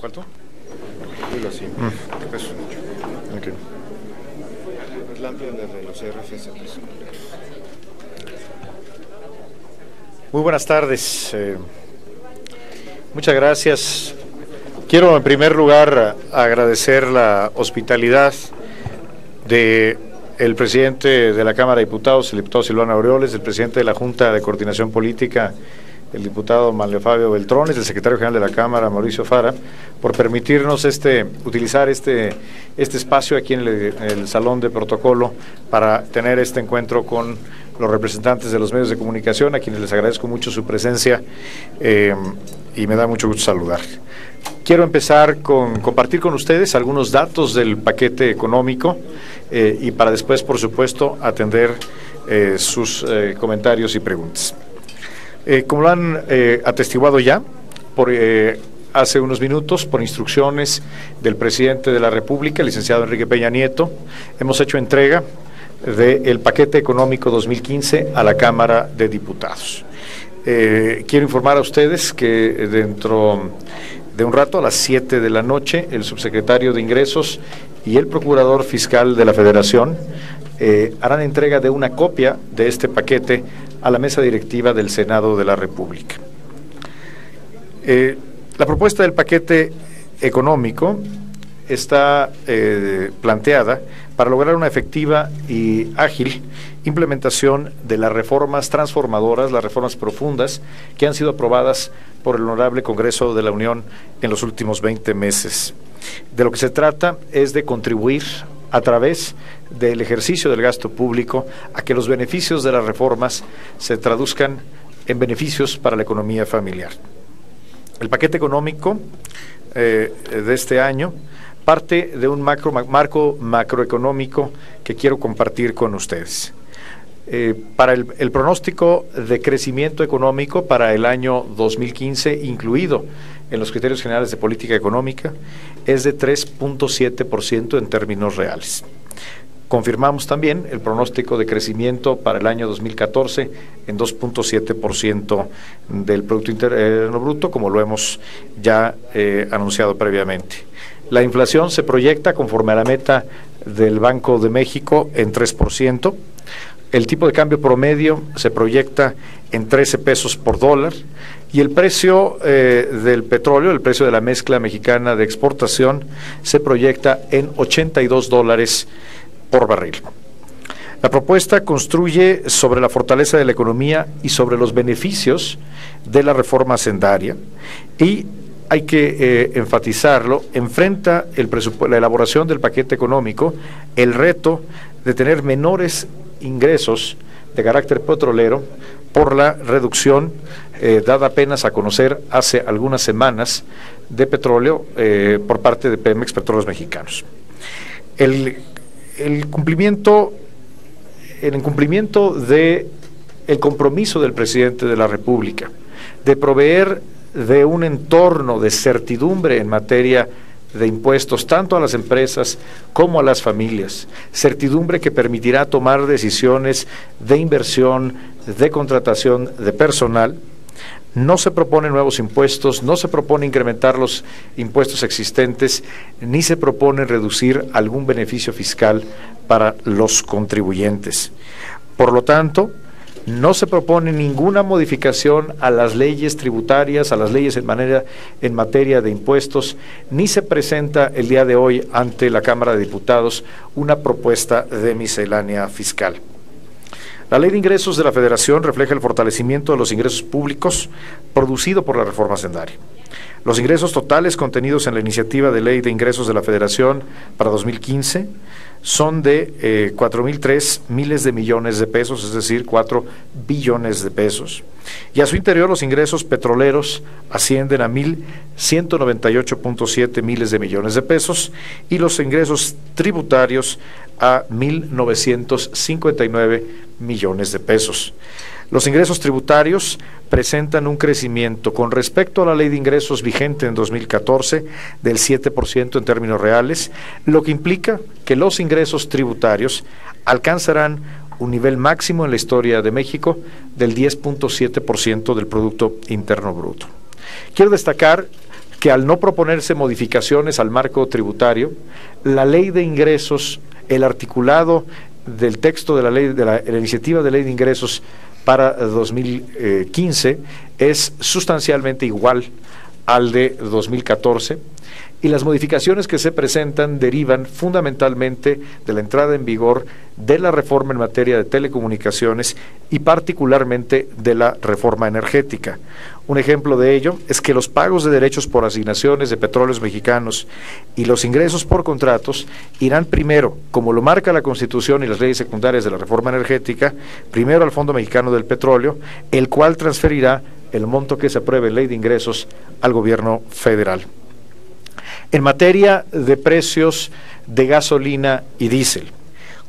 ¿Cuál tú? Dilo así. Eso. Okay. La amplia de los RFs. Muy buenas tardes. Muchas gracias. Quiero en primer lugar agradecer la hospitalidad de el presidente de la Cámara de Diputados, el diputado Silvano Aureoles, el presidente de la Junta de Coordinación Política, el diputado Manlio Fabio Beltrones, el secretario general de la Cámara, Mauricio Fara, por permitirnos utilizar este espacio aquí en el Salón de Protocolo para tener este encuentro con los representantes de los medios de comunicación, a quienes les agradezco mucho su presencia y me da mucho gusto saludar. Quiero empezar con compartir con ustedes algunos datos del paquete económico y para después, por supuesto, atender sus comentarios y preguntas. Como lo han atestiguado ya, hace unos minutos, por instrucciones del presidente de la República, el licenciado Enrique Peña Nieto, hemos hecho entrega del paquete económico 2015 a la Cámara de Diputados. Quiero informar a ustedes que dentro de un rato, a las 7 de la noche, el subsecretario de Ingresos y el procurador fiscal de la Federación harán entrega de una copia de este paquete a la mesa directiva del Senado de la República. La propuesta del paquete económico está planteada para lograr una efectiva y ágil implementación de las reformas transformadoras, las reformas profundas que han sido aprobadas por el Honorable Congreso de la Unión en los últimos 20 meses. De lo que se trata es de contribuir a través del ejercicio del gasto público a que los beneficios de las reformas se traduzcan en beneficios para la economía familiar. El paquete económico de este año parte de un marco macroeconómico que quiero compartir con ustedes. Para el pronóstico de crecimiento económico para el año 2015, incluido en los criterios generales de política económica, es de 3.7% en términos reales. Confirmamos también el pronóstico de crecimiento para el año 2014 en 2.7% del Producto Interno Bruto, como lo hemos ya anunciado previamente. La inflación se proyecta conforme a la meta del Banco de México en 3%. El tipo de cambio promedio se proyecta en 13 pesos por dólar y el precio del petróleo, el precio de la mezcla mexicana de exportación, se proyecta en $82 por barril. La propuesta construye sobre la fortaleza de la economía y sobre los beneficios de la reforma hacendaria y hay que enfatizarlo, enfrenta la elaboración del paquete económico el reto de tener menores ingresos de carácter petrolero por la reducción dada apenas a conocer hace algunas semanas de petróleo por parte de Pemex Petróleos Mexicanos. El incumplimiento de el compromiso del presidente de la República de proveer de un entorno de certidumbre en materia de impuestos tanto a las empresas como a las familias, certidumbre que permitirá tomar decisiones de inversión, de contratación de personal. No se proponen nuevos impuestos, no se propone incrementar los impuestos existentes, ni se propone reducir algún beneficio fiscal para los contribuyentes. Por lo tanto, no se propone ninguna modificación a las leyes tributarias, a las leyes en materia de impuestos, ni se presenta el día de hoy ante la Cámara de Diputados una propuesta de miscelánea fiscal. La Ley de Ingresos de la Federación refleja el fortalecimiento de los ingresos públicos producido por la reforma hacendaria. Los ingresos totales contenidos en la iniciativa de Ley de Ingresos de la Federación para 2015 son de 4.003 miles de millones de pesos, es decir, 4 billones de pesos. Y a su interior los ingresos petroleros ascienden a 1.198.7 miles de millones de pesos y los ingresos tributarios a 1.959 millones de pesos. Los ingresos tributarios presentan un crecimiento con respecto a la ley de ingresos vigente en 2014 del 7% en términos reales, lo que implica que los ingresos tributarios alcanzarán un nivel máximo en la historia de México del 10.7% del Producto Interno Bruto. Quiero destacar que al no proponerse modificaciones al marco tributario, la ley de ingresos, el articulado del texto de la ley, de la iniciativa de ley de ingresos para 2015 es sustancialmente igual al de 2014, y las modificaciones que se presentan derivan fundamentalmente de la entrada en vigor de la reforma en materia de telecomunicaciones y particularmente de la reforma energética. Un ejemplo de ello es que los pagos de derechos por asignaciones de Petróleos Mexicanos y los ingresos por contratos irán primero, como lo marca la Constitución y las leyes secundarias de la reforma energética, primero al Fondo Mexicano del Petróleo, el cual transferirá el monto que se apruebe en ley de ingresos al gobierno federal. En materia de precios de gasolina y diésel,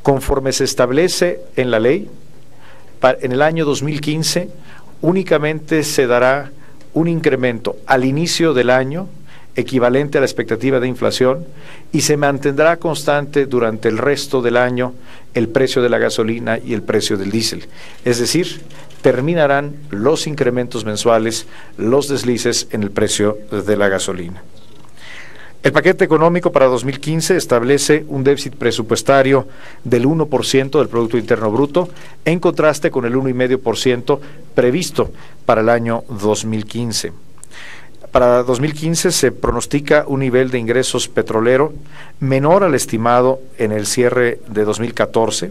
conforme se establece en la ley, en el año 2015 únicamente se dará un incremento al inicio del año equivalente a la expectativa de inflación y se mantendrá constante durante el resto del año el precio de la gasolina y el precio del diésel. Es decir, terminarán los incrementos mensuales, los deslices en el precio de la gasolina. El paquete económico para 2015 establece un déficit presupuestario del 1% del Producto Interno Bruto, en contraste con el 1,5% previsto para el año 2015. Para 2015 se pronostica un nivel de ingresos petrolero menor al estimado en el cierre de 2014,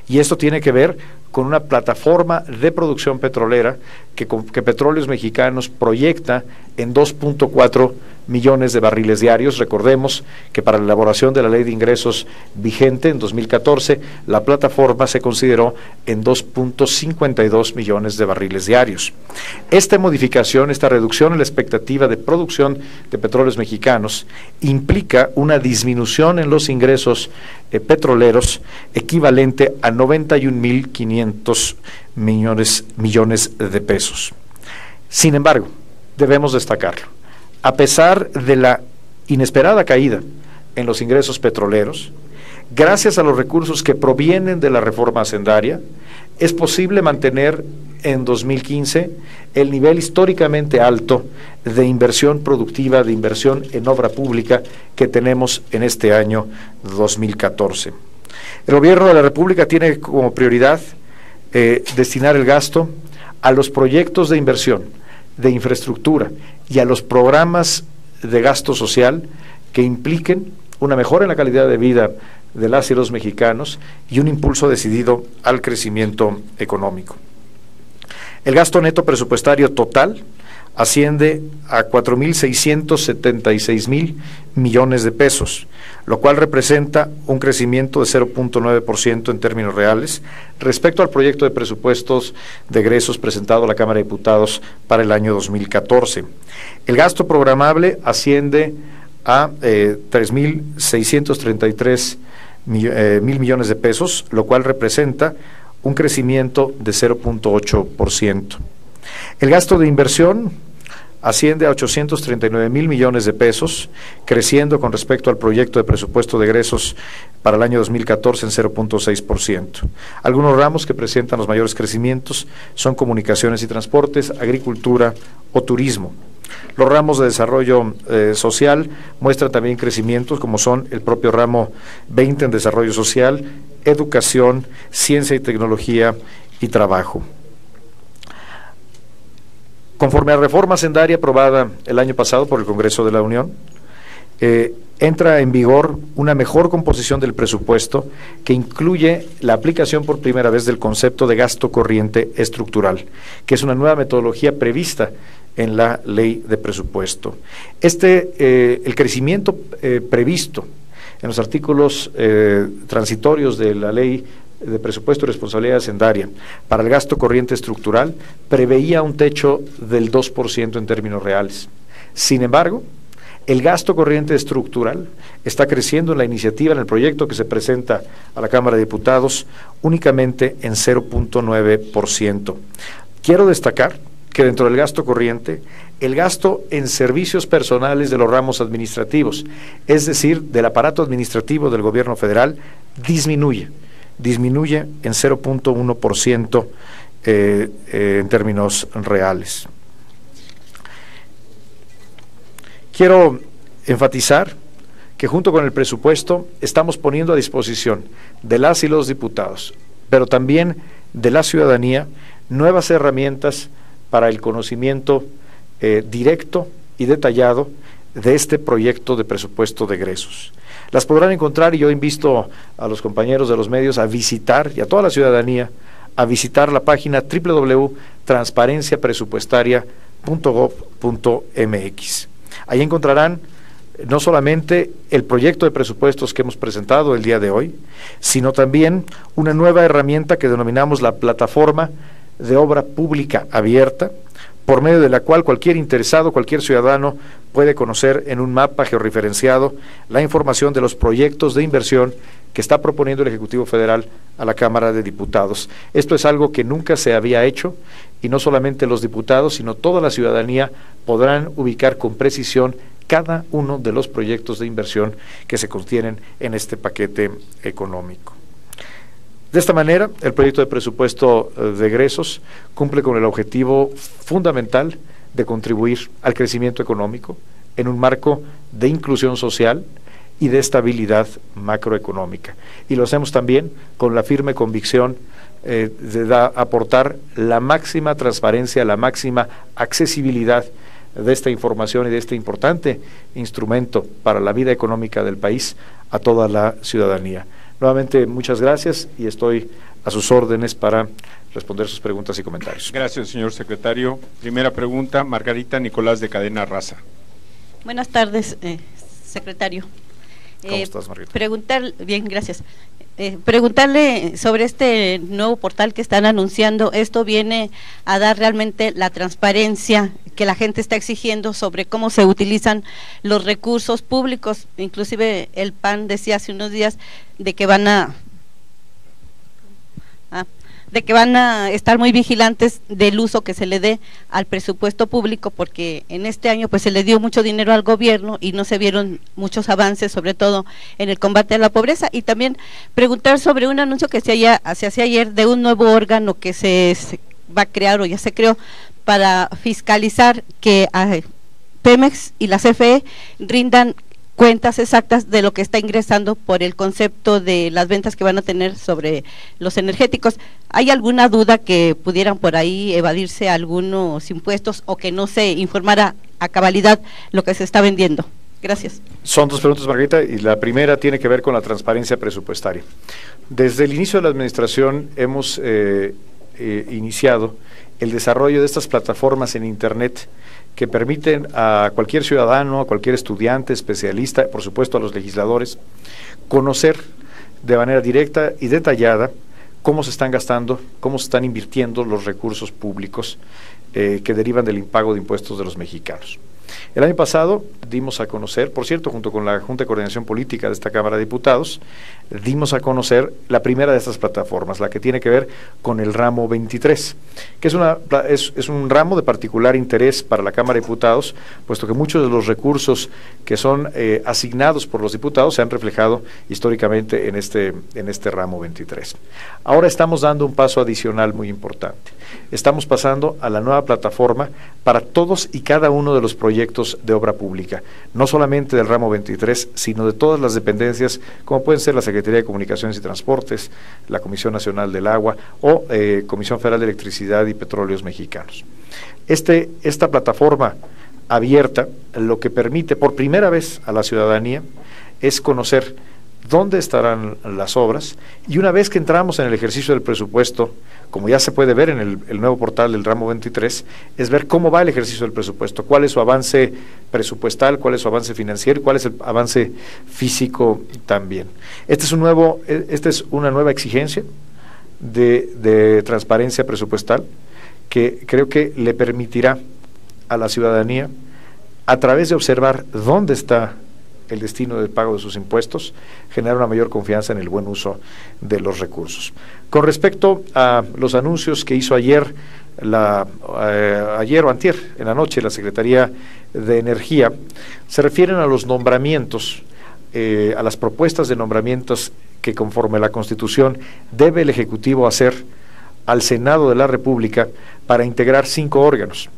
y esto tiene que ver con una plataforma de producción petrolera que Petróleos Mexicanos proyecta en 2.4 millones de barriles diarios. Recordemos que para la elaboración de la ley de ingresos vigente en 2014, la plataforma se consideró en 2.52 millones de barriles diarios. Esta modificación, esta reducción en la expectativa de producción de Petróleos Mexicanos implica una disminución en los ingresos petroleros equivalente a 91.500 millones de pesos. Sin embargo, debemos destacarlo. A pesar de la inesperada caída en los ingresos petroleros, gracias a los recursos que provienen de la reforma hacendaria, es posible mantener en 2015 el nivel históricamente alto de inversión productiva, de inversión en obra pública que tenemos en este año 2014. El Gobierno de la República tiene como prioridad destinar el gasto a los proyectos de inversión, de infraestructura y a los programas de gasto social que impliquen una mejora en la calidad de vida de las y los mexicanos y un impulso decidido al crecimiento económico. El gasto neto presupuestario total asciende a 4.676.000 millones de pesos, lo cual representa un crecimiento de 0.9% en términos reales respecto al proyecto de presupuestos de egresos presentado a la Cámara de Diputados para el año 2014. El gasto programable asciende a 3.633 mil millones de pesos, lo cual representa un crecimiento de 0.8%. El gasto de inversión asciende a 839.000 millones de pesos, creciendo con respecto al proyecto de presupuesto de egresos para el año 2014 en 0.6%. Algunos ramos que presentan los mayores crecimientos son comunicaciones y transportes, agricultura o turismo. Los ramos de desarrollo social muestran también crecimientos, como son el propio ramo 20 en desarrollo social, educación, ciencia y tecnología y trabajo. Conforme a la reforma hacendaria aprobada el año pasado por el Congreso de la Unión, entra en vigor una mejor composición del presupuesto que incluye la aplicación por primera vez del concepto de gasto corriente estructural, que es una nueva metodología prevista en la ley de presupuesto. El crecimiento previsto en los artículos transitorios de la ley de presupuesto y responsabilidad hacendaria para el gasto corriente estructural preveía un techo del 2% en términos reales. Sin embargo, el gasto corriente estructural está creciendo en la iniciativa, en el proyecto que se presenta a la Cámara de Diputados, únicamente en 0.9%. Quiero destacar que dentro del gasto corriente, el gasto en servicios personales de los ramos administrativos, es decir, del aparato administrativo del gobierno federal, disminuye en 0.1% en términos reales. Quiero enfatizar que junto con el presupuesto estamos poniendo a disposición de las y los diputados, pero también de la ciudadanía, nuevas herramientas para el conocimiento directo y detallado de este proyecto de presupuesto de egresos. Las podrán encontrar, y yo invito a los compañeros de los medios a visitar, y a toda la ciudadanía, a visitar la página www.transparenciapresupuestaria.gov.mx. Ahí encontrarán no solamente el proyecto de presupuestos que hemos presentado el día de hoy, sino también una nueva herramienta que denominamos la Plataforma de Obra Pública Abierta, por medio de la cual cualquier interesado, cualquier ciudadano puede conocer en un mapa georreferenciado la información de los proyectos de inversión que está proponiendo el Ejecutivo Federal a la Cámara de Diputados. Esto es algo que nunca se había hecho, y no solamente los diputados, sino toda la ciudadanía podrán ubicar con precisión cada uno de los proyectos de inversión que se contienen en este paquete económico. De esta manera, el proyecto de presupuesto de egresos cumple con el objetivo fundamental de contribuir al crecimiento económico en un marco de inclusión social y de estabilidad macroeconómica. Y lo hacemos también con la firme convicción de aportar la máxima transparencia, la máxima accesibilidad de esta información y de este importante instrumento para la vida económica del país a toda la ciudadanía. Nuevamente, muchas gracias, y estoy a sus órdenes para responder sus preguntas y comentarios. Gracias, señor secretario. Primera pregunta, Margarita Nicolás, de Cadena Raza. Buenas tardes, secretario. ¿Cómo estás, Margarita? Bien, gracias. Preguntarle sobre este nuevo portal que están anunciando. ¿Esto viene a dar realmente la transparencia que la gente está exigiendo sobre cómo se utilizan los recursos públicos? Inclusive el PAN decía hace unos días de que van a estar muy vigilantes del uso que se le dé al presupuesto público, porque en este año pues se le dio mucho dinero al gobierno y no se vieron muchos avances, sobre todo en el combate a la pobreza. Y también preguntar sobre un anuncio que se hacía ayer de un nuevo órgano que se va a crear, o ya se creó, para fiscalizar que Pemex y la CFE rindan cuentas exactas de lo que está ingresando por el concepto de las ventas que van a tener sobre los energéticos. ¿Hay alguna duda que pudieran por ahí evadirse algunos impuestos o que no se informara a cabalidad lo que se está vendiendo? Gracias. Son dos preguntas, Margarita, y la primera tiene que ver con la transparencia presupuestaria. Desde el inicio de la administración hemos iniciado el desarrollo de estas plataformas en Internet que permiten a cualquier ciudadano, a cualquier estudiante, especialista, por supuesto a los legisladores, conocer de manera directa y detallada cómo se están gastando, cómo se están invirtiendo los recursos públicos que derivan del impago de impuestos de los mexicanos. El año pasado dimos a conocer, por cierto, junto con la Junta de Coordinación Política de esta Cámara de Diputados, dimos a conocer la primera de estas plataformas, la que tiene que ver con el ramo 23, que es un ramo de particular interés para la Cámara de Diputados, puesto que muchos de los recursos que son asignados por los diputados se han reflejado históricamente en este ramo 23. Ahora estamos dando un paso adicional muy importante. Estamos pasando a la nueva plataforma para todos y cada uno de los proyectos de obra pública, no solamente del ramo 23, sino de todas las dependencias, como pueden ser la Secretaría de Comunicaciones y Transportes, la Comisión Nacional del Agua o Comisión Federal de Electricidad y Petróleos Mexicanos. Esta plataforma abierta lo que permite por primera vez a la ciudadanía es conocer dónde estarán las obras, y una vez que entramos en el ejercicio del presupuesto, como ya se puede ver en el nuevo portal del ramo 23, es ver cómo va el ejercicio del presupuesto, cuál es su avance presupuestal, cuál es su avance financiero y cuál es el avance físico también. Esta es una nueva exigencia de transparencia presupuestal que creo que le permitirá a la ciudadanía, a través de observar dónde está el destino del pago de sus impuestos, generar una mayor confianza en el buen uso de los recursos. Con respecto a los anuncios que hizo ayer o antier, en la noche, la Secretaría de Energía, se refieren a los nombramientos, a las propuestas de nombramientos que conforme a la Constitución debe el Ejecutivo hacer al Senado de la República para integrar 5 órganos.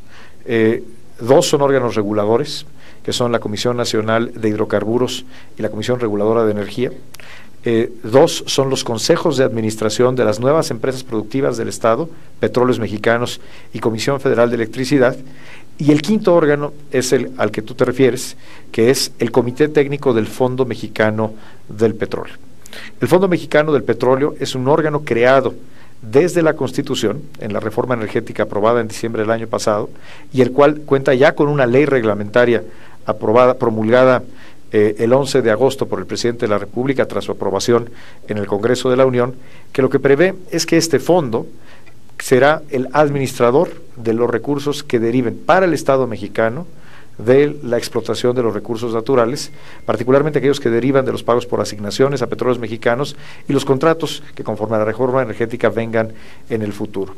2 son órganos reguladores que son la Comisión Nacional de Hidrocarburos y la Comisión Reguladora de Energía. 2 son los consejos de administración de las nuevas empresas productivas del Estado, Petróleos Mexicanos y Comisión Federal de Electricidad. Y el quinto órgano es el al que tú te refieres, que es el Comité Técnico del Fondo Mexicano del Petróleo. El Fondo Mexicano del Petróleo es un órgano creado desde la Constitución, en la reforma energética aprobada en diciembre del año pasado, y el cual cuenta ya con una ley reglamentaria promulgada el 11 de agosto por el presidente de la República tras su aprobación en el Congreso de la Unión, que lo que prevé es que este fondo será el administrador de los recursos que deriven para el Estado mexicano de la explotación de los recursos naturales, particularmente aquellos que derivan de los pagos por asignaciones a Petróleos Mexicanos y los contratos que conforme a la reforma energética vengan en el futuro.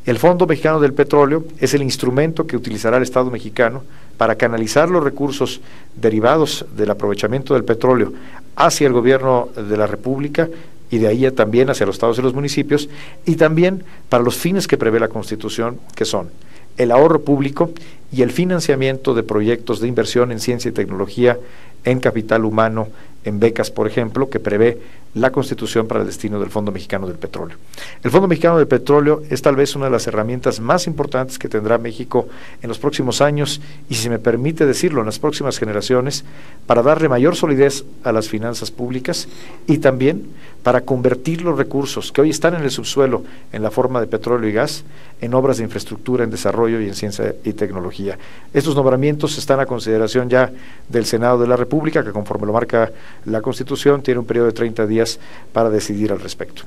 El Fondo Mexicano del Petróleo es el instrumento que utilizará el Estado mexicano para canalizar los recursos derivados del aprovechamiento del petróleo hacia el gobierno de la República y de ahí también hacia los estados y los municipios, y también para los fines que prevé la Constitución, que son el ahorro público y el financiamiento de proyectos de inversión en ciencia y tecnología, en capital humano, en becas, por ejemplo, que prevé la Constitución para el destino del Fondo Mexicano del Petróleo. El Fondo Mexicano del Petróleo es tal vez una de las herramientas más importantes que tendrá México en los próximos años y, si me permite decirlo, en las próximas generaciones, para darle mayor solidez a las finanzas públicas y también para convertir los recursos que hoy están en el subsuelo en la forma de petróleo y gas en obras de infraestructura, en desarrollo y en ciencia y tecnología. Estos nombramientos están a consideración ya del Senado de la República, que conforme lo marca la Constitución tiene un periodo de 30 días para decidir al respecto.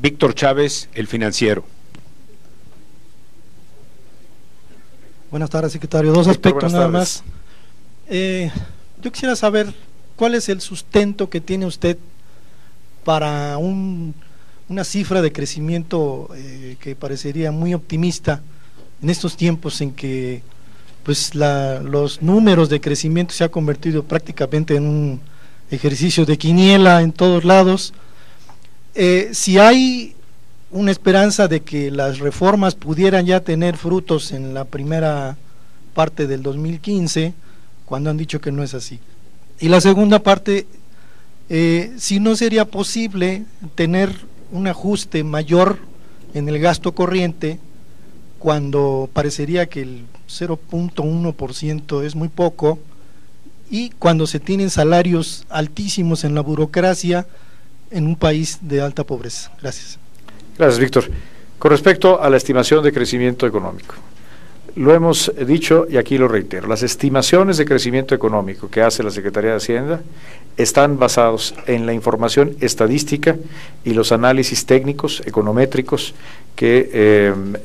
Víctor Chávez, El Financiero. Buenas tardes, secretario. Dos Víctor, aspectos nada más. Yo quisiera saber cuál es el sustento que tiene usted para una cifra de crecimiento que parecería muy optimista en estos tiempos en que pues los números de crecimiento se ha convertido prácticamente en un ejercicio de quiniela en todos lados. Si hay una esperanza de que las reformas pudieran ya tener frutos en la primera parte del 2015, cuando han dicho que no es así. Y la segunda parte, si no sería posible tener un ajuste mayor en el gasto corriente, cuando parecería que el 0.1% es muy poco, y cuando se tienen salarios altísimos en la burocracia en un país de alta pobreza. Gracias. Gracias, Víctor. Con respecto a la estimación de crecimiento económico, lo hemos dicho y aquí lo reitero, las estimaciones de crecimiento económico que hace la Secretaría de Hacienda están basados en la información estadística y los análisis técnicos, econométricos que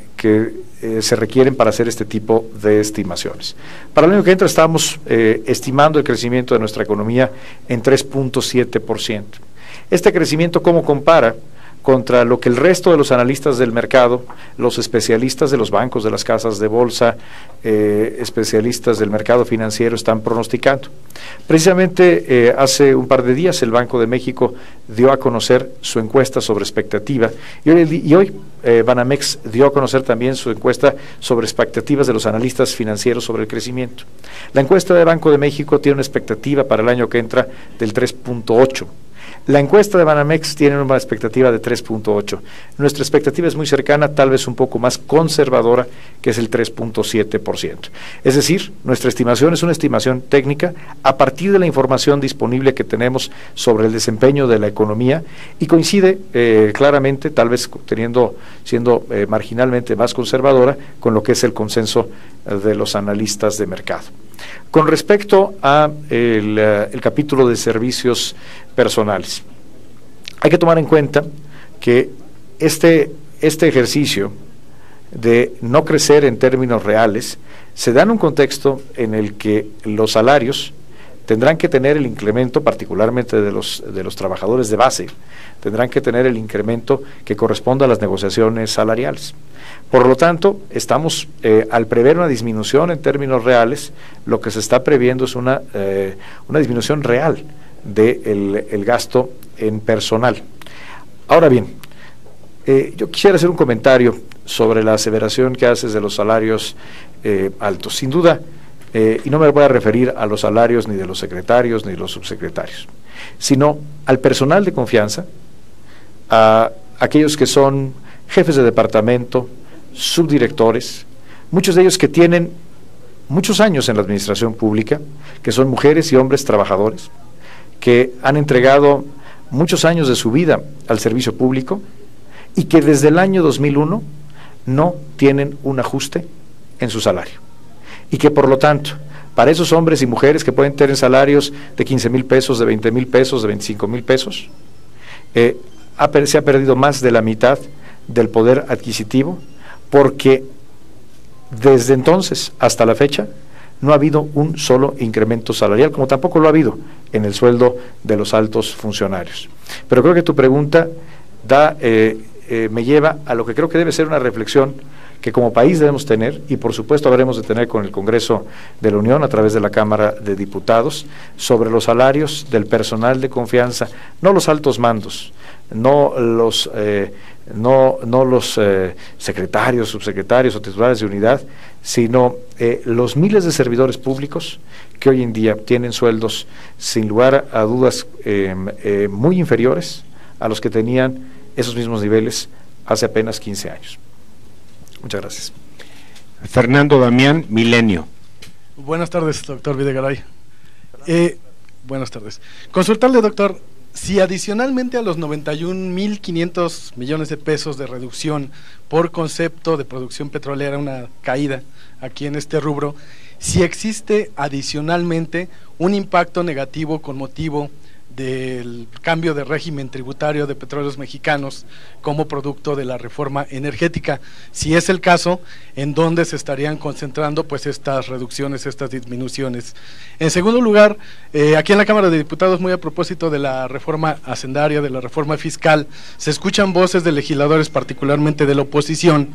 se requieren para hacer este tipo de estimaciones. Para el año que entra estamos estimando el crecimiento de nuestra economía en 3.7%. Este crecimiento, ¿cómo compara contra lo que el resto de los analistas del mercado, los especialistas de los bancos, de las casas de bolsa, especialistas del mercado financiero están pronosticando? Precisamente hace un par de días el Banco de México dio a conocer su encuesta sobre expectativa y hoy Banamex dio a conocer también su encuesta sobre expectativas de los analistas financieros sobre el crecimiento. La encuesta del Banco de México tiene una expectativa para el año que entra del 3.8%. La encuesta de Banamex tiene una expectativa de 3.8. Nuestra expectativa es muy cercana, tal vez un poco más conservadora, que es el 3.7%. Es decir, nuestra estimación es una estimación técnica a partir de la información disponible que tenemos sobre el desempeño de la economía y coincide claramente, tal vez siendo marginalmente más conservadora, con lo que es el consenso de los analistas de mercado. Con respecto a el capítulo de servicios personales, hay que tomar en cuenta que este ejercicio de no crecer en términos reales se da en un contexto en el que los salarios tendrán que tener el incremento, particularmente de los trabajadores de base, tendrán que tener el incremento que corresponda a las negociaciones salariales. Por lo tanto, estamos, al prever una disminución en términos reales, lo que se está previendo es una disminución real del gasto en personal. Ahora bien, yo quisiera hacer un comentario sobre la aseveración que haces de los salarios altos. Sin duda, y no me voy a referir a los salarios ni de los secretarios ni de los subsecretarios, sino al personal de confianza, a aquellos que son jefes de departamento, subdirectores, muchos de ellos que tienen muchos años en la administración pública, que son mujeres y hombres trabajadores, que han entregado muchos años de su vida al servicio público y que desde el año 2001 no tienen un ajuste en su salario. Y que por lo tanto, para esos hombres y mujeres que pueden tener salarios de 15,000 pesos, de 20,000 pesos, de 25,000 pesos, se ha perdido más de la mitad del poder adquisitivo, porque desde entonces hasta la fecha no ha habido un solo incremento salarial, como tampoco lo ha habido en el sueldo de los altos funcionarios. Pero creo que tu pregunta me lleva a lo que creo que debe ser una reflexión que como país debemos tener, y por supuesto habremos de tener con el Congreso de la Unión a través de la Cámara de Diputados, sobre los salarios del personal de confianza, no los altos mandos, no los secretarios, subsecretarios o titulares de unidad, sino los miles de servidores públicos que hoy en día tienen sueldos, sin lugar a dudas, muy inferiores a los que tenían esos mismos niveles hace apenas 15 años. Muchas gracias. Fernando Damián, Milenio. Buenas tardes, doctor Videgaray. Buenas tardes. Consultarle, doctor, si adicionalmente a los 91.500 millones de pesos de reducción por concepto de producción petrolera, una caída aquí en este rubro, si existe adicionalmente un impacto negativo con motivo del cambio de régimen tributario de Petróleos Mexicanos como producto de la reforma energética. Si es el caso, ¿en dónde se estarían concentrando pues estas reducciones, estas disminuciones? En segundo lugar, aquí en la Cámara de Diputados, muy a propósito de la reforma hacendaria, de la reforma fiscal, se escuchan voces de legisladores, particularmente de la oposición,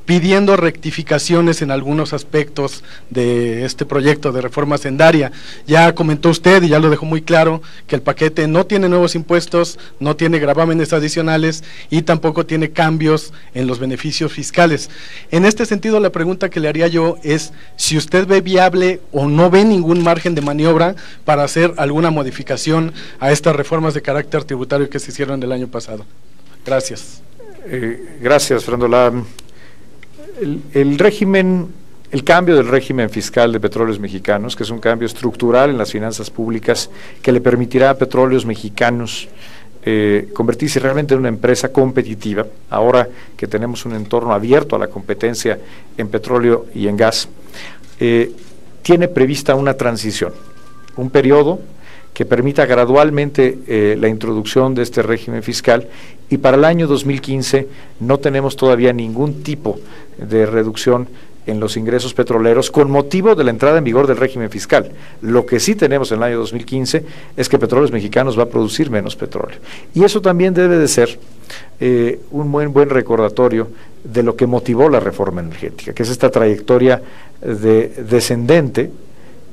pidiendo rectificaciones en algunos aspectos de este proyecto de reforma hacendaria. Ya comentó usted y ya lo dejó muy claro que el paquete no tiene nuevos impuestos, no tiene gravámenes adicionales y tampoco tiene cambios en los beneficios fiscales. En este sentido, la pregunta que le haría yo es si usted ve viable o no ve ningún margen de maniobra para hacer alguna modificación a estas reformas de carácter tributario que se hicieron el año pasado. Gracias. Gracias, Fernando. El cambio del régimen fiscal de Petróleos Mexicanos, que es un cambio estructural en las finanzas públicas, que le permitirá a Petróleos Mexicanos convertirse realmente en una empresa competitiva, ahora que tenemos un entorno abierto a la competencia en petróleo y en gas, tiene prevista una transición, un periodo que permita gradualmente la introducción de este régimen fiscal, y para el año 2015 no tenemos todavía ningún tipo de reducción en los ingresos petroleros con motivo de la entrada en vigor del régimen fiscal. Lo que sí tenemos en el año 2015 es que Petróleos Mexicanos va a producir menos petróleo, y eso también debe de ser un buen recordatorio de lo que motivó la reforma energética, que es esta trayectoria descendente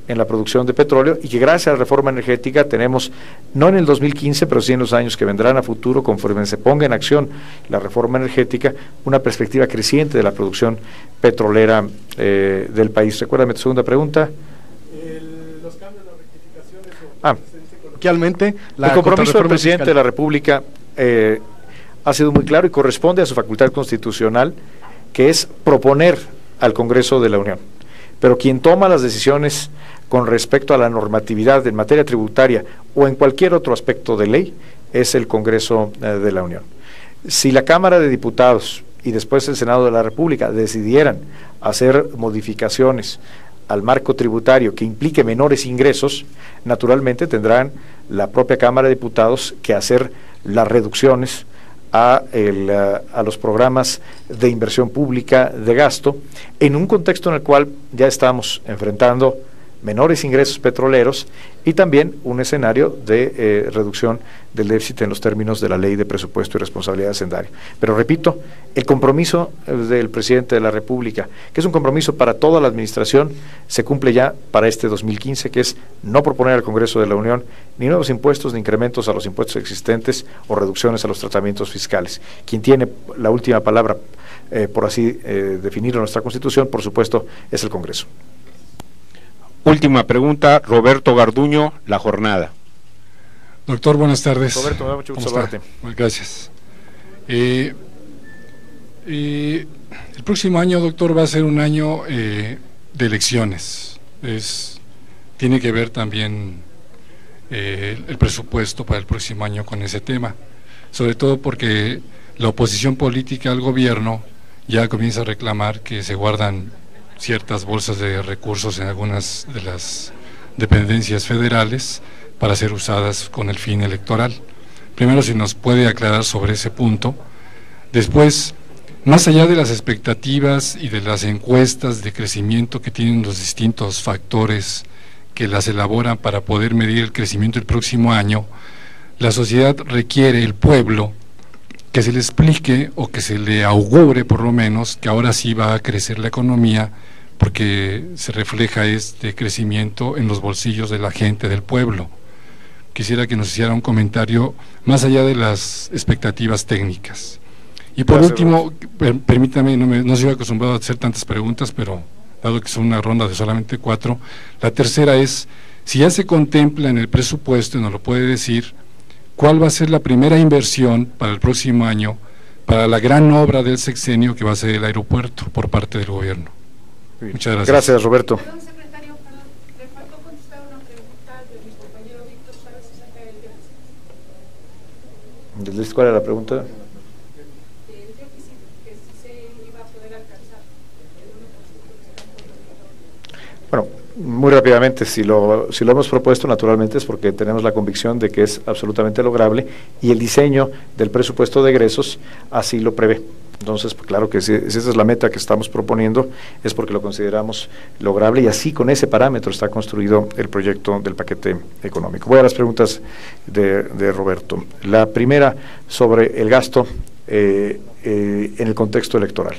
en la producción de petróleo, y que gracias a la reforma energética tenemos, no en el 2015, pero sí en los años que vendrán a futuro, conforme se ponga en acción la reforma energética, una perspectiva creciente de la producción petrolera del país. Recuérdame tu segunda pregunta. Los cambios, las rectificaciones. El compromiso del presidente de la República ha sido muy claro y corresponde a su facultad constitucional, que es proponer al Congreso de la Unión. Pero quien toma las decisiones con respecto a la normatividad en materia tributaria o en cualquier otro aspecto de ley es el Congreso de la Unión. Si la Cámara de Diputados y después el Senado de la República decidieran hacer modificaciones al marco tributario que implique menores ingresos, naturalmente tendrán la propia Cámara de Diputados que hacer las reducciones a los programas de inversión pública de gasto, en un contexto en el cual ya estamos enfrentando menores ingresos petroleros y también un escenario de reducción del déficit en los términos de la Ley de Presupuesto y Responsabilidad Hacendaria. Pero repito, el compromiso del presidente de la República, que es un compromiso para toda la administración, se cumple ya para este 2015, que es no proponer al Congreso de la Unión ni nuevos impuestos ni incrementos a los impuestos existentes o reducciones a los tratamientos fiscales. Quien tiene la última palabra, por así definirlo en nuestra Constitución, por supuesto, es el Congreso. Última pregunta, Roberto Garduño, La Jornada. Doctor, buenas tardes. Roberto, me da mucho gusto saludarte. Bueno, gracias. El próximo año, doctor, va a ser un año de elecciones. Tiene que ver también el presupuesto para el próximo año con ese tema, sobre todo porque la oposición política al gobierno ya comienza a reclamar que se guardan ciertas bolsas de recursos en algunas de las dependencias federales para ser usadas con el fin electoral. Primero, si nos puede aclarar sobre ese punto. Después, más allá de las expectativas y de las encuestas de crecimiento que tienen los distintos factores que las elaboran para poder medir el crecimiento el próximo año, la sociedad requiere, el pueblo, que se le explique o que se le augure por lo menos que ahora sí va a crecer la economía, porque se refleja este crecimiento en los bolsillos de la gente, del pueblo. Quisiera que nos hiciera un comentario más allá de las expectativas técnicas. Y por último, permítame, no soy acostumbrado a hacer tantas preguntas, pero dado que son una ronda de solamente 4, la tercera es, si ya se contempla en el presupuesto, y nos lo puede decir, ¿cuál va a ser la primera inversión para el próximo año para la gran obra del sexenio que va a ser el aeropuerto por parte del gobierno? Muchas gracias. Gracias, Roberto. Perdón, secretario, perdón, le faltó contestar una pregunta de mi compañero Víctor Chávez acerca del déficit. ¿Cuál era la pregunta? Del déficit, que si se iba a poder alcanzar el 1%. Bueno, muy rápidamente, si lo hemos propuesto, naturalmente es porque tenemos la convicción de que es absolutamente lograble y el diseño del presupuesto de egresos así lo prevé. Entonces, pues claro que si esa es la meta que estamos proponiendo, es porque lo consideramos lograble y así con ese parámetro está construido el proyecto del paquete económico. Voy a las preguntas de Roberto. La primera sobre el gasto en el contexto electoral.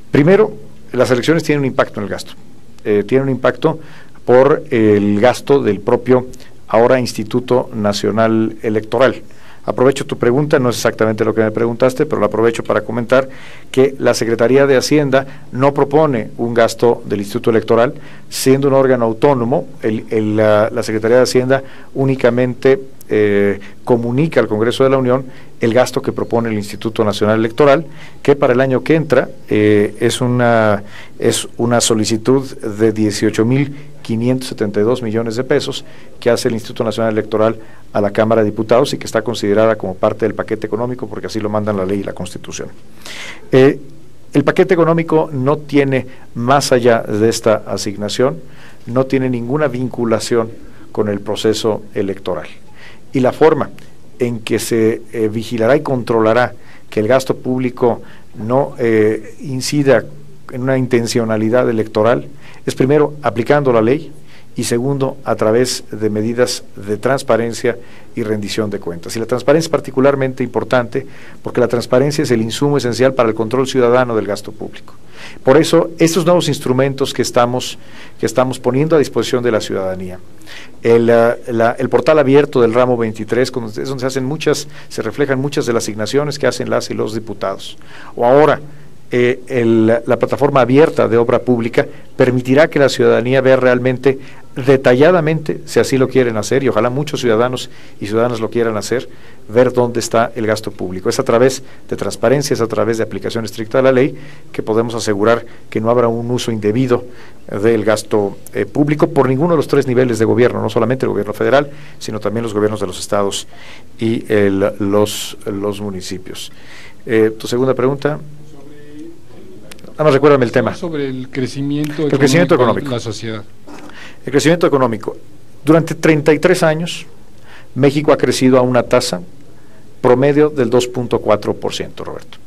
Primero, las elecciones tienen un impacto en el gasto. Tienen un impacto por el gasto del propio ahora Instituto Nacional Electoral. Aprovecho tu pregunta, no es exactamente lo que me preguntaste, pero lo aprovecho para comentar que la Secretaría de Hacienda no propone un gasto del Instituto Electoral, siendo un órgano autónomo. La Secretaría de Hacienda únicamente comunica al Congreso de la Unión el gasto que propone el Instituto Nacional Electoral, que para el año que entra es una solicitud de 18.572 millones de pesos que hace el Instituto Nacional Electoral a la Cámara de Diputados y que está considerada como parte del paquete económico porque así lo mandan la ley y la Constitución. El paquete económico no tiene, más allá de esta asignación, no tiene ninguna vinculación con el proceso electoral. Y la forma en que se vigilará y controlará que el gasto público no incida en una intencionalidad electoral es primero aplicando la ley y segundo a través de medidas de transparencia y rendición de cuentas. Y la transparencia es particularmente importante porque la transparencia es el insumo esencial para el control ciudadano del gasto público. Por eso, estos nuevos instrumentos que estamos poniendo a disposición de la ciudadanía, el portal abierto del ramo 23, es donde se reflejan muchas de las asignaciones que hacen las y los diputados, o ahora la plataforma abierta de obra pública permitirá que la ciudadanía vea realmente detalladamente, si así lo quieren hacer, y ojalá muchos ciudadanos y ciudadanas lo quieran hacer, ver dónde está el gasto público. Es a través de transparencia, es a través de aplicación estricta de la ley que podemos asegurar que no habrá un uso indebido del gasto público por ninguno de los 3 niveles de gobierno, no solamente el gobierno federal, sino también los gobiernos de los estados y los municipios. Tu segunda pregunta. Nada más recuérdame el tema. Sobre el crecimiento económico de la sociedad. El crecimiento económico. Durante 33 años, México ha crecido a una tasa promedio del 2.4%, Roberto.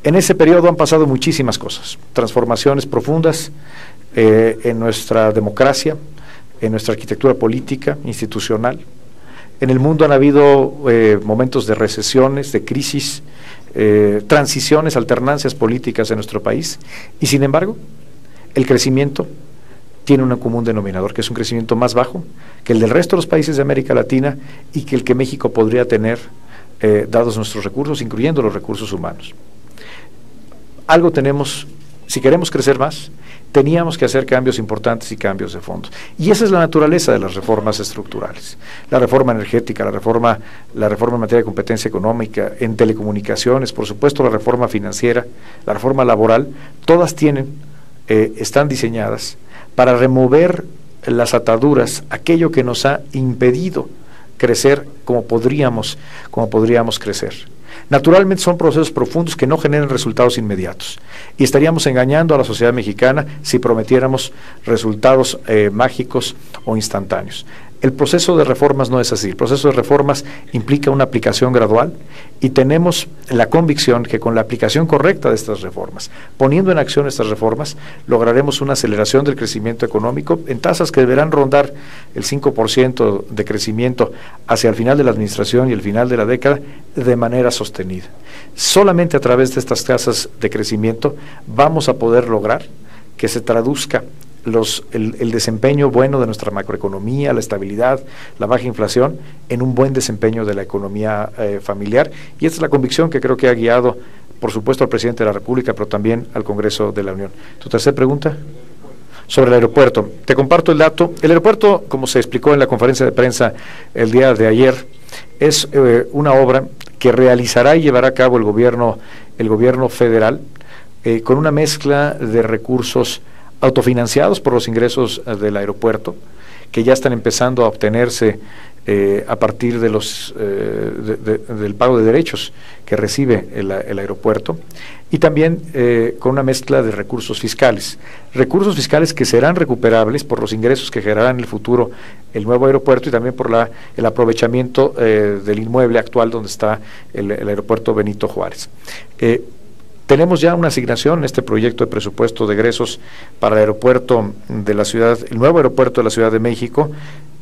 En ese periodo han pasado muchísimas cosas, transformaciones profundas en nuestra democracia, en nuestra arquitectura política, institucional. En el mundo han habido momentos de recesiones, de crisis, transiciones, alternancias políticas en nuestro país, y sin embargo, el crecimiento tiene un común denominador, que es un crecimiento más bajo que el del resto de los países de América Latina y que el que México podría tener, dados nuestros recursos, incluyendo los recursos humanos. Algo tenemos, si queremos crecer más, teníamos que hacer cambios importantes y cambios de fondo. Y esa es la naturaleza de las reformas estructurales. La reforma energética, la reforma en materia de competencia económica, en telecomunicaciones, por supuesto la reforma financiera, la reforma laboral, todas están diseñadas para remover las ataduras, aquello que nos ha impedido crecer como podríamos crecer. Naturalmente son procesos profundos que no generan resultados inmediatos y estaríamos engañando a la sociedad mexicana si prometiéramos resultados mágicos o instantáneos. El proceso de reformas no es así. El proceso de reformas implica una aplicación gradual y tenemos la convicción que con la aplicación correcta de estas reformas, poniendo en acción estas reformas, lograremos una aceleración del crecimiento económico en tasas que deberán rondar el 5% de crecimiento hacia el final de la administración y el final de la década de manera sostenida. Solamente a través de estas tasas de crecimiento vamos a poder lograr que se traduzca el desempeño bueno de nuestra macroeconomía, la estabilidad, la baja inflación, en un buen desempeño de la economía familiar. Y esta es la convicción que creo que ha guiado, por supuesto, al presidente de la República, pero también al Congreso de la Unión. ¿Tu tercera pregunta? Sobre el aeropuerto. Te comparto el dato. El aeropuerto, como se explicó en la conferencia de prensa el día de ayer, es una obra que realizará y llevará a cabo el gobierno federal con una mezcla de recursos autofinanciados por los ingresos del aeropuerto, que ya están empezando a obtenerse a partir de del pago de derechos que recibe el aeropuerto, y también con una mezcla de recursos fiscales que serán recuperables por los ingresos que generará en el futuro el nuevo aeropuerto y también por el aprovechamiento del inmueble actual donde está el aeropuerto Benito Juárez. Tenemos ya una asignación en este proyecto de presupuesto de egresos para el aeropuerto de la ciudad, el nuevo aeropuerto de la Ciudad de México,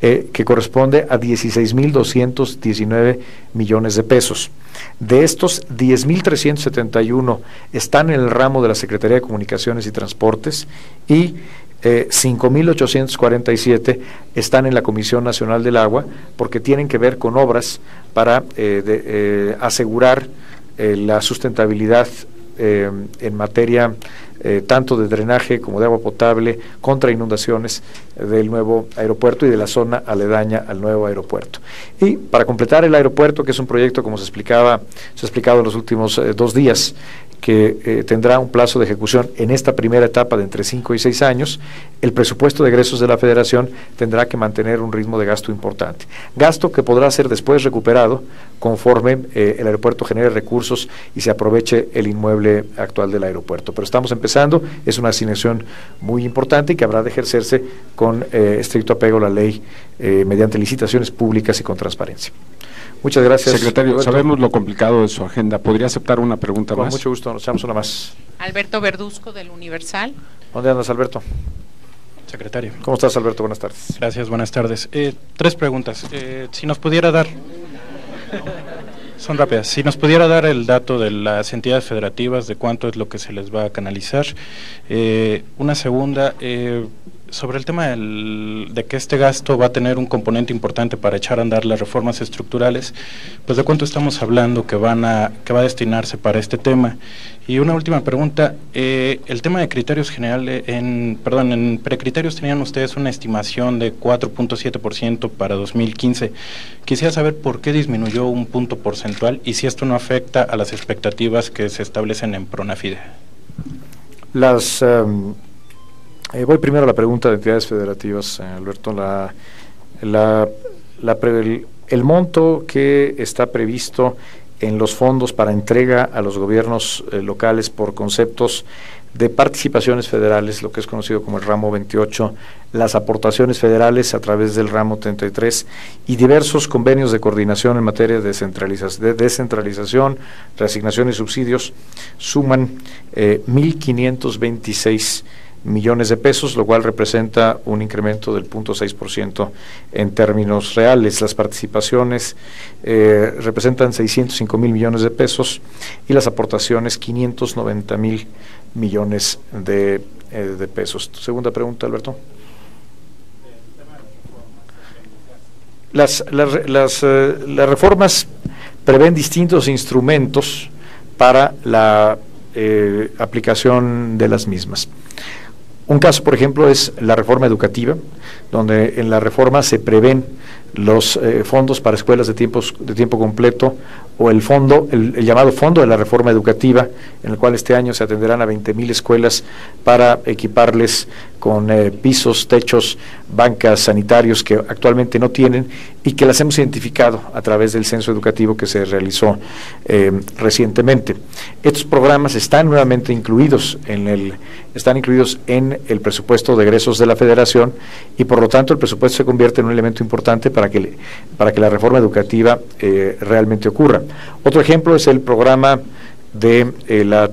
que corresponde a 16,219 millones de pesos. De estos, 10,371 están en el ramo de la Secretaría de Comunicaciones y Transportes y 5,847 están en la Comisión Nacional del Agua, porque tienen que ver con obras para asegurar la sustentabilidad en materia tanto de drenaje como de agua potable contra inundaciones del nuevo aeropuerto y de la zona aledaña al nuevo aeropuerto. Y para completar el aeropuerto, que es un proyecto, como se ha explicado en los últimos 2 días, que tendrá un plazo de ejecución en esta primera etapa de entre 5 y 6 años, el presupuesto de egresos de la Federación tendrá que mantener un ritmo de gasto importante. Gasto que podrá ser después recuperado conforme el aeropuerto genere recursos y se aproveche el inmueble actual del aeropuerto. Pero estamos empezando, es una asignación muy importante y que habrá de ejercerse con estricto apego a la ley mediante licitaciones públicas y con transparencia. Muchas gracias. Secretario, Alberto. sabemos lo complicado de su agenda. ¿Podría aceptar una pregunta más? Con mucho gusto, nos echamos una más. Alberto Verduzco, del Universal. ¿Dónde andas, Alberto? Secretario. ¿Cómo estás, Alberto? Buenas tardes. Gracias, buenas tardes. 3 preguntas. Si nos pudiera dar... Son rápidas. Si nos pudiera dar el dato de las entidades federativas, de cuánto es lo que se les va a canalizar. Una segunda... sobre el tema de que este gasto va a tener un componente importante para echar a andar las reformas estructurales, pues de cuánto estamos hablando que va a destinarse para este tema. Y una última pregunta, el tema de criterios generales, en precriterios tenían ustedes una estimación de 4.7% para 2015. Quisiera saber por qué disminuyó un punto porcentual y si esto no afecta a las expectativas que se establecen en Pronafide. Voy primero a la pregunta de entidades federativas, Alberto. El monto que está previsto en los fondos para entrega a los gobiernos locales por conceptos de participaciones federales, lo que es conocido como el ramo 28, las aportaciones federales a través del ramo 33 y diversos convenios de coordinación en materia de descentralización, reasignación y subsidios, suman 1,526 millones de pesos, lo cual representa un incremento del 0.6% en términos reales. Las participaciones representan 605,000 millones de pesos y las aportaciones 590,000 millones de pesos. ¿Tu segunda pregunta, Alberto? Las reformas prevén distintos instrumentos para la aplicación de las mismas. Un caso, por ejemplo, es la reforma educativa, donde en la reforma se prevén los fondos para escuelas de tiempo completo, o el llamado fondo de la reforma educativa, en el cual este año se atenderán a 20,000 escuelas para equiparles con pisos, techos, bancas, sanitarios que actualmente no tienen y que las hemos identificado a través del censo educativo que se realizó recientemente. Estos programas están nuevamente incluidos en el presupuesto de egresos de la Federación, y por lo tanto el presupuesto se convierte en un elemento importante para que la reforma educativa realmente ocurra. Otro ejemplo es el programa de la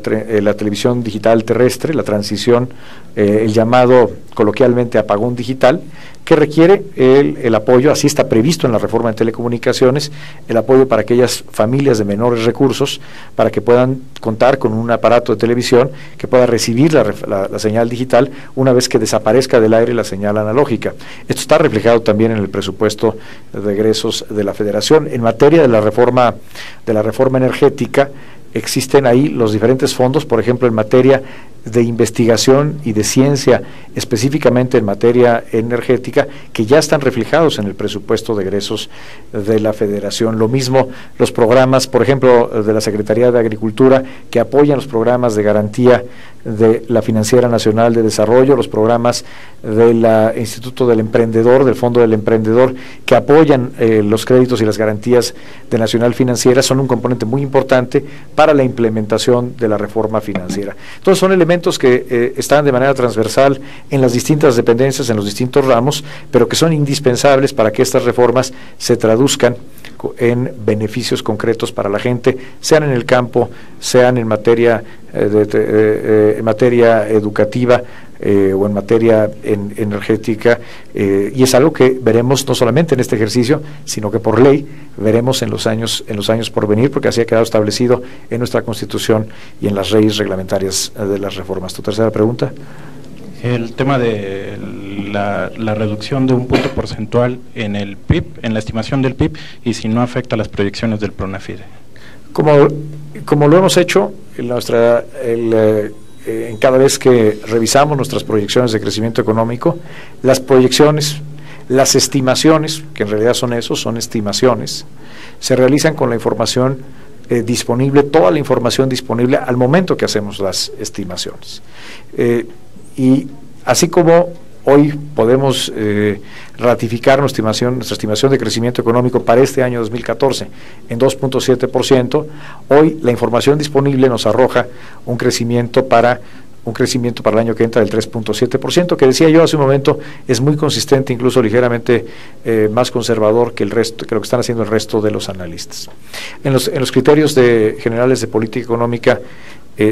televisión digital terrestre, la transición, el llamado coloquialmente apagón digital, que requiere el apoyo, así está previsto en la reforma de telecomunicaciones, el apoyo para aquellas familias de menores recursos, para que puedan contar con un aparato de televisión que pueda recibir la señal digital una vez que desaparezca del aire la señal analógica. Esto está reflejado también en el presupuesto de egresos de la Federación. En materia de la reforma energética, existen ahí los diferentes fondos, por ejemplo, en materia de investigación y de ciencia, específicamente en materia energética, que ya están reflejados en el presupuesto de egresos de la Federación. Lo mismo los programas, por ejemplo, de la Secretaría de Agricultura, que apoyan los programas de garantía de la Financiera Nacional de Desarrollo, los programas del Instituto del Emprendedor, del Fondo del Emprendedor, que apoyan los créditos y las garantías de Nacional Financiera, son un componente muy importante para la implementación de la reforma financiera. Entonces son elementos que están de manera transversal en las distintas dependencias, en los distintos ramos, pero que son indispensables para que estas reformas se traduzcan en beneficios concretos para la gente, sean en el campo, sean en materia educativa o en materia energética, y es algo que veremos no solamente en este ejercicio, sino que por ley veremos en los años por venir, porque así ha quedado establecido en nuestra Constitución y en las leyes reglamentarias de las reformas. ¿Tu tercera pregunta? El tema de la reducción de un punto porcentual en el PIB, en la estimación del PIB, y si no afecta las proyecciones del PRONAFIDE. Como lo hemos hecho en cada vez que revisamos nuestras proyecciones de crecimiento económico, las proyecciones, las estimaciones, que en realidad son estimaciones, se realizan con la información disponible, toda la información disponible al momento que hacemos las estimaciones. Y así como hoy podemos ratificar nuestra estimación de crecimiento económico para este año 2014 en 2.7%, hoy la información disponible nos arroja un crecimiento para el año que entra del 3.7%, que decía yo hace un momento es muy consistente, incluso ligeramente más conservador que lo que están haciendo el resto de los analistas. En los criterios generales de política económica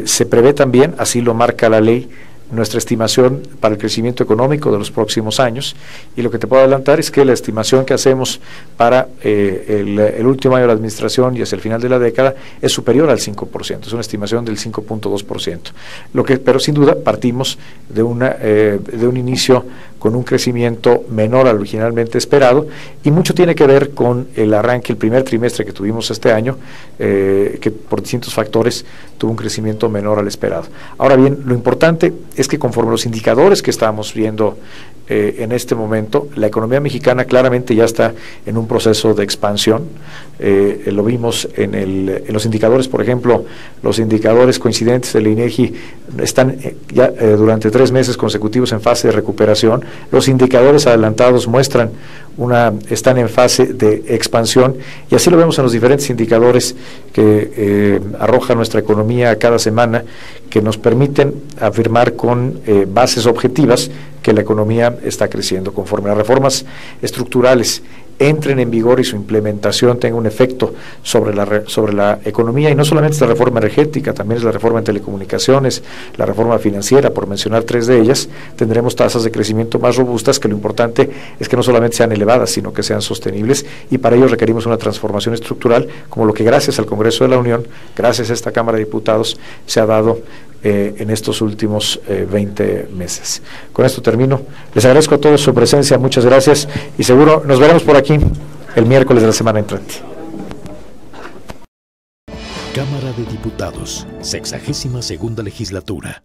se prevé también, así lo marca la ley, nuestra estimación para el crecimiento económico de los próximos años, y lo que te puedo adelantar es que la estimación que hacemos para el último año de la administración y hacia el final de la década es superior al 5%, es una estimación del 5.2%, pero sin duda partimos de un inicio con un crecimiento menor al originalmente esperado, y mucho tiene que ver con el arranque, el primer trimestre que tuvimos este año, que por distintos factores tuvo un crecimiento menor al esperado. Ahora bien, lo importante es que conforme los indicadores que estamos viendo en este momento, la economía mexicana claramente ya está en un proceso de expansión. Lo vimos en los indicadores, por ejemplo, los indicadores coincidentes del INEGI están ya durante 3 meses consecutivos en fase de recuperación. Los indicadores adelantados están en fase de expansión, y así lo vemos en los diferentes indicadores que arroja nuestra economía cada semana, que nos permiten afirmar con bases objetivas que la economía está creciendo. Conforme las reformas estructurales entren en vigor y su implementación tenga un efecto sobre la economía, y no solamente es la reforma energética, también es la reforma en telecomunicaciones, la reforma financiera, por mencionar 3 de ellas, tendremos tasas de crecimiento más robustas, que lo importante es que no solamente sean elevadas, sino que sean sostenibles, y para ello requerimos una transformación estructural, como lo que gracias al Congreso de la Unión, gracias a esta Cámara de Diputados, se ha dado en estos últimos 20 meses. Con esto termino. Les agradezco a todos su presencia, muchas gracias, y seguro nos veremos por aquí el miércoles de la semana entrante. Cámara de Diputados, 62ª legislatura.